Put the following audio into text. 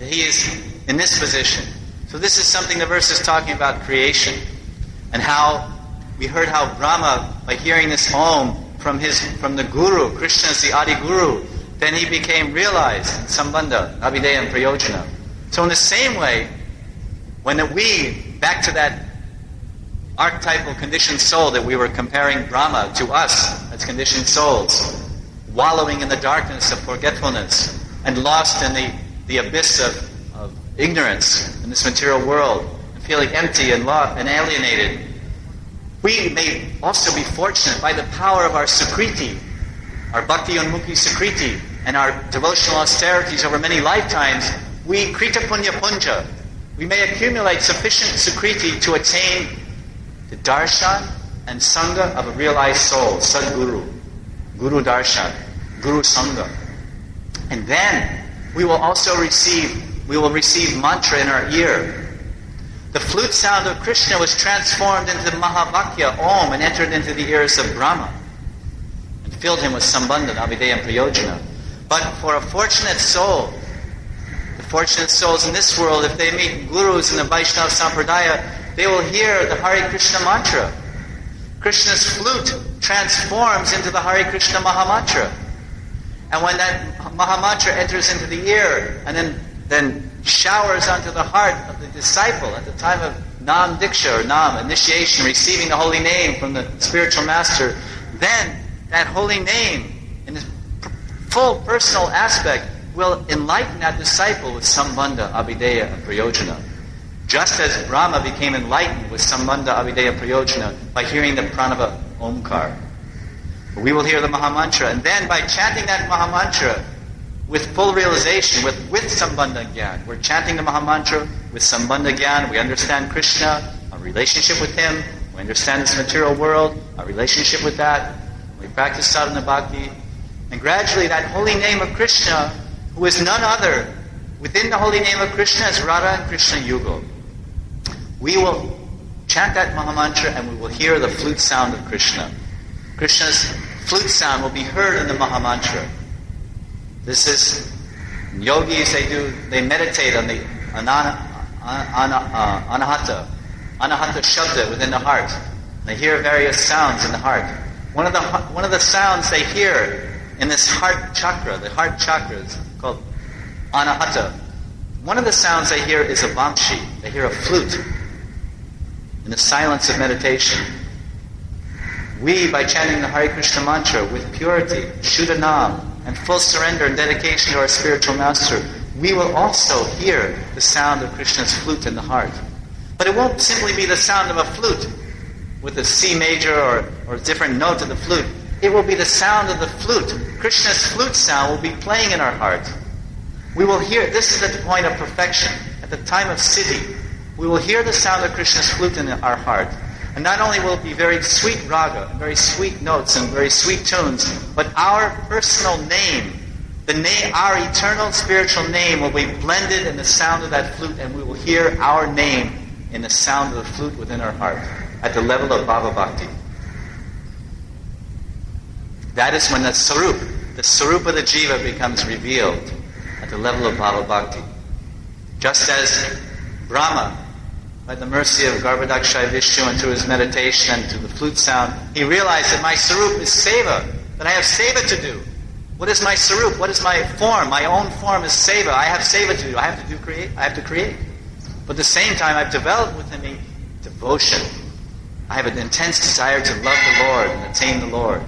he is in this position. So this is something the verse is talking about creation. And how we heard how Brahma, by hearing this Om from the Guru, Krishna is the Adi Guru, then he became realized in Sambandha, Abhideya and Prayojana. So in the same way, when back to that archetypal conditioned soul that we were comparing Brahma to us as conditioned souls, wallowing in the darkness of forgetfulness and lost in the abyss of ignorance in this material world, and feeling empty and lost and alienated, we may also be fortunate by the power of our Sukriti, our Bhakti Unmukhi Sukriti, and our devotional austerities over many lifetimes, we Krita Punya Punja, we may accumulate sufficient Sukriti to attain the darshan and sangha of a realized soul, Sadguru, Guru Darshan, Guru Sangha. And then we will receive mantra in our ear. The flute sound of Krishna was transformed into Mahavakya, Om, and entered into the ears of Brahma and filled him with Sambandha, Abhideya and Prayojana. But for a fortunate soul, the fortunate souls in this world, if they meet gurus in the Vaishnava Sampradaya, they will hear the Hare Krishna mantra. Krishna's flute transforms into the Hare Krishna Mahamantra. And when that Mahamantra enters into the ear and then showers onto the heart of the disciple at the time of Nam Diksha or Nam, initiation, receiving the holy name from the spiritual master, then that holy name in its full personal aspect will enlighten that disciple with Sambandha, Abhideya, and Prayojana. Just as Brahma became enlightened with Sambandha, Abhideya, Prayojana by hearing the pranava Omkar. We will hear the Mahamantra, and then by chanting that Mahamantra with full realization, with Sambandha Gyan. We're chanting the Mahamantra with Sambandha Gyan. We understand Krishna, our relationship with him. We understand this material world, our relationship with that. We practice sadhana bhakti. And gradually that holy name of Krishna, who is none other, within the holy name of Krishna is Radha and Krishna Yugal. We will chant that Mahamantra and we will hear the flute sound of Krishna. Krishna's flute sound will be heard in the Mahamantra. This is, yogis, they meditate on the anahata shabda within the heart. They hear various sounds in the heart. One of the sounds they hear in this heart chakra, the heart chakra is called anahata. One of the sounds they hear is a vamshi. They hear a flute in the silence of meditation. We, by chanting the Hare Krishna mantra with purity, Shuddhanam, and full surrender and dedication to our spiritual master, we will also hear the sound of Krishna's flute in the heart. But it won't simply be the sound of a flute with a C major or a different note of the flute. It will be the sound of the flute. Krishna's flute sound will be playing in our heart. We will hear, this is at the point of perfection, at the time of siddhi. We will hear the sound of Krishna's flute in our heart. And not only will it be very sweet raga, very sweet notes and very sweet tunes, but our personal name, our eternal spiritual name will be blended in the sound of that flute, and we will hear our name in the sound of the flute within our heart, at the level of Bhava Bhakti. That is when the Sarup of the Jiva becomes revealed at the level of Bhava Bhakti. Just as Brahma, by the mercy of Garbhodakshaya Vishnu and through his meditation and to the flute sound, he realized that my Sarup is Seva, that I have Seva to do. What is my Sarup? What is my form? My own form is Seva. I have Seva to do. I have to create. But at the same time, I've developed within me devotion. I have an intense desire to love the Lord and attain the Lord.